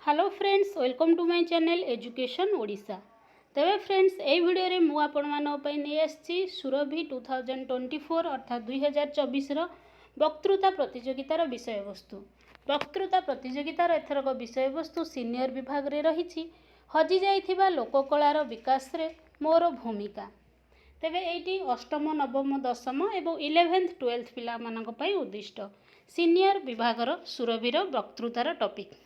Hello friends, welcome to my channel education Odisha. तेरे friends ए video रे मु आपण मानो पई नै आछि सुरभि 2024 अर्थात 2024 रो वक्तृता प्रतियोगितार विषय वस्तु। वक्तृता प्रतियोगितार एथरक विषय वस्तु सीनियर विभाग रे रहिछि हजि जाइथिबा लोककलार विकास रे मोर भूमिका। तेबे एटी अष्टम नवम दशम एवं 11th 12th पिला मानक पई उद्दिष्ट सीनियर विभागर सुरभिर वक्तृतार टॉपिक।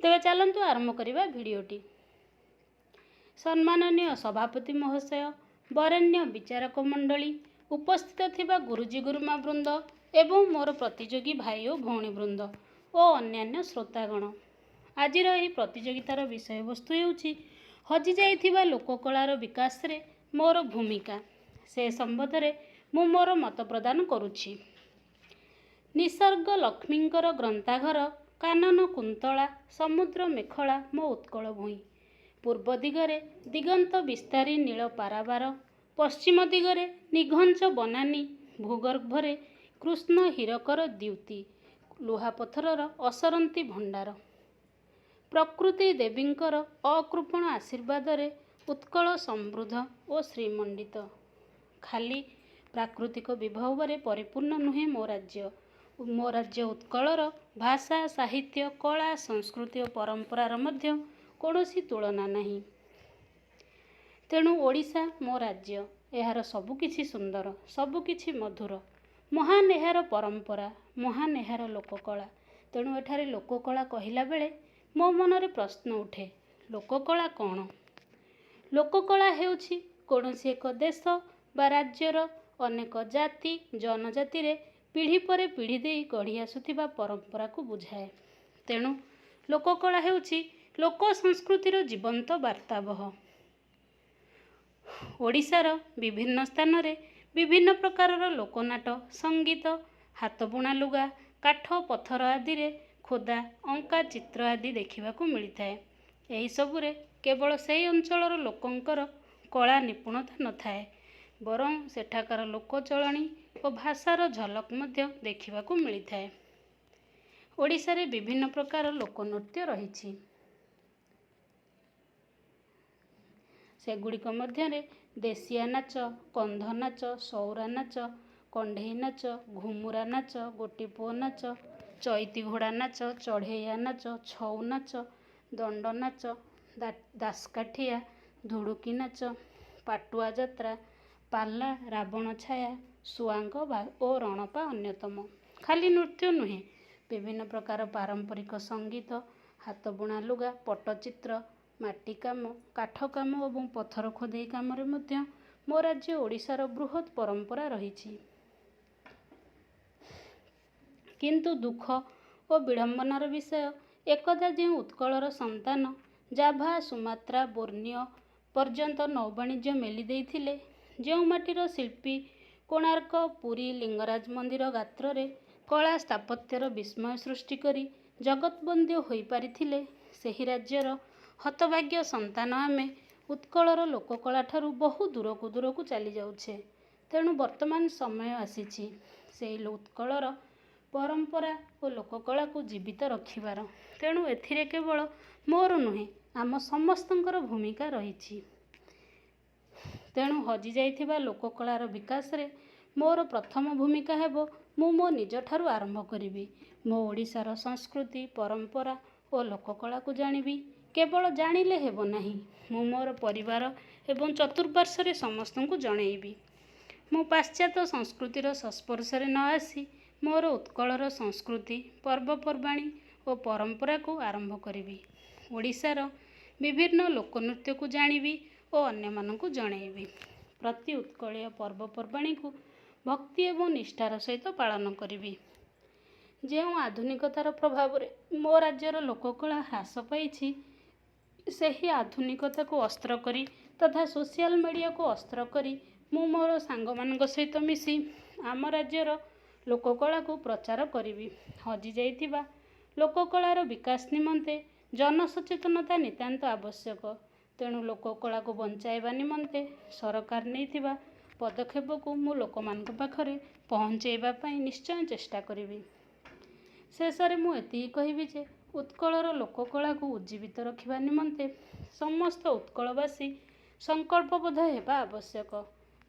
तेबे चलंतु आरंभ करिबा भिडियोटी। सम्माननीय सभापति महोदय, वरेण्य विचारक मंडली, उपस्थित थिबा गुरुजी गुरुमा वृंद एवं मोर प्रतियोगी भाई और भौणी वृंद और अन्यान्य श्रोतागण, आज प्रतियोगितार विषय वस्तु हेउछि हजि जाइथिबा लोककलार विकास रे मोर भूमिका। से संबंध रे मु मोर मत प्रदान करुछि। निसर्ग लक्ष्मींकर ग्रंथाघर, कानन कुंतला, समुद्र मेखला मो उत्कल भूई। पूर्व दिगरे दिगंत विस्तारी नील पाराबार, पश्चिम दिगरे निघंच बनानी, भूगर्भरे कृष्ण हीरकर द्युति, लुहापथरर असरंती भंडार। प्रकृति देवींकर अकृपण आशीर्वाद रे उत्कल समृद्ध और श्रीमंडित। खाली प्राकृतिक विभव परिपूर्ण नुहे मो राज्य। मो राज्य उत्कलर भाषा, साहित्य, कला, संस्कृति और परंपरार मध्य कौनसी तुलना नहीं। तेणु ओडिशा मो राज्य, एहार सबुकिछि सुंदर, सबुकिछि मधुर, महान एहार परंपरा, महान एहार लोककला। तेणु एठारे लोककला कहिला बेले मो मनरे प्रश्न उठे, लोककला कौन? लोककला हेउछि कौनसी एक देश बा राज्यर अनेक जाति जनजाति रे पीढ़ी पर पीढ़ी दे गढ़ी आसुथिबा परंपरा को बुझाए। तेणु लोककला हेउछि लोक संस्कृतिर जीवंत वार्तावह। ओडिशार विभिन्न स्थान रे विभिन्न प्रकारर लोकनाट, संगीत, हाथबुणा लुगा, काठ पत्थर आदि रे खोदा अंका चित्र आदि देखिबाकू मिलिथाए। एही सबुरे केवल सेही अंचलर लोकंकर कला निपुणता न थाए, बरं सेठाकार लोकचलणी और भाषार झलक मध्य देखिबाकू मिलिथाए। ओडिशा रे विभिन्न प्रकार लोकनृत्य रहिछि। सेगुड़िक मध्य देशिया नाच, कंध नाच, सौरा नाच, कंढेई नाच, घुमुरा नाच, गोटीपुओ नाच, चैती घोड़ा नाच, चढ़ैया नाच, छऊ नाच, दंड नाच, दासकाठिया, धुड़ुकी नाच, पाटुआ जात्रा, पाला, रावण छाया, सुआंग और रणपा अन्यतम। खाली नृत्य नुहे, विभिन्न प्रकार पारंपरिक संगीत, हाथ बुणा लुगा, पट्टचित्र, माटी काम, काठ काम और पत्थर खोदेई काम रे मध्य मो राज्य ओडिशार बृहत परंपरा रहिछि। किंतु दुख और विडंबनार विषय, एकदा जे उत्कलर संतान जाभा, सुमात्रा, बोर्नियो पर्यंत नौवाणिज्य मेली देइथिले, जो माटीर शिल्पी कोणार्क, पुरी, लिंगराज मंदिर गात्र रे कला स्थापत्यर विस्मय सृष्टि करी जगतबंद्य होई पारिथिले, सेही राज्यर हतभाग्य संतान आमे उत्कलर लोककला ठारू बहु दूरकू चली जाउछे। तेणु वर्तमान समय आसीछि सेही उत्कलर परंपरा और लोककला को जीवित रखिबार। तेणु एथिरे केवल मोर नुहे, आम समस्तंकर भूमिका रहिछि। तेणु हजि जाइथिबा लोककलार विकास रे मोर प्रथम भूमिका हेबो, मु मो निज ठारू आरंभ करिबी। मो ओडिशार संस्कृति, परंपरा और लोककला को जानिबी। केवल जानिले हेबो नाही, मु मोर परिवार एवं चतुर्पार्श्वरे समस्तंकु जणेइबी। मु पाश्चात्य संस्कृतिर संस्पर्श रे न आसी मोर उत्कलर संस्कृति, पर्वपर्वाणी और परंपरा को आरंभ करिबी। ओडिशार विभिन्न लोकनृत्य को जानिबी और अन्य मानकु जणेइबी। प्रति उत्कलीय पर्वपर्वाणी को भक्ति एवं निष्ठार सहित पालन करिबी। जो आधुनिकतार प्रभाव रे मो राज्यर लोककला ह्रास पाइछि, सेही आधुनिकता को अस्त्र करी तथा सोशल मीडिया को अस्त्र करी मु मोर सांग मानक सहित मिसी आम राज्यर लोककला को प्रचार करिबी। हजि जाइथिबा लोककलार विकास निमंते जनसचेतनता नितांत आवश्यक। तेणु लोककला को बंचाइबा निमंते सरकार नैथिबा पदक्षेप को मु लोकमानक पाखरे पहुंचेइबा पई निश्चय चेष्टा करिबी। शेष रे मु एतिକି କହିବି जे ଉତ୍କଳର ଲୋକକଳାକୁ ଉଜ୍ଜୀବିତ ରଖିବା ନିମନ୍ତେ ସମସ୍ତ ଉତ୍କଳବାସୀ ସଂକଳ୍ପବଦ୍ଧ ହେବା ଆବଶ୍ୟକ।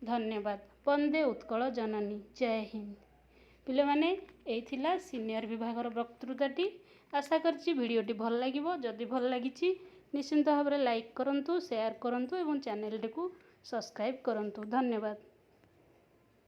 ଧନ୍ୟବାଦ। ବନ୍ଦେ ଉତ୍କଳ ଜନନୀ। ଜୟ ହିନ୍ଦ। ପିଲାମାନେ, ଏଇ ଥିଲା ସିନିୟର ବିଭାଗର ବକ୍ତୃତାଟି। ଆଶା କରିଛି ଭିଡ଼ିଓଟି ଭଲ ଲାଗିବ। ଯଦି ଭଲ ଲାଗିଛି ନିଶ୍ଚିନ୍ତ ଭାବରେ ଲାଇକ୍ କରନ୍ତୁ, ସେୟାର କରନ୍ତୁ ଏବଂ ଚ୍ୟାନେଲଟିକୁ ସବସ୍କ୍ରାଇବ୍ କରନ୍ତୁ। ଧନ୍ୟବାଦ।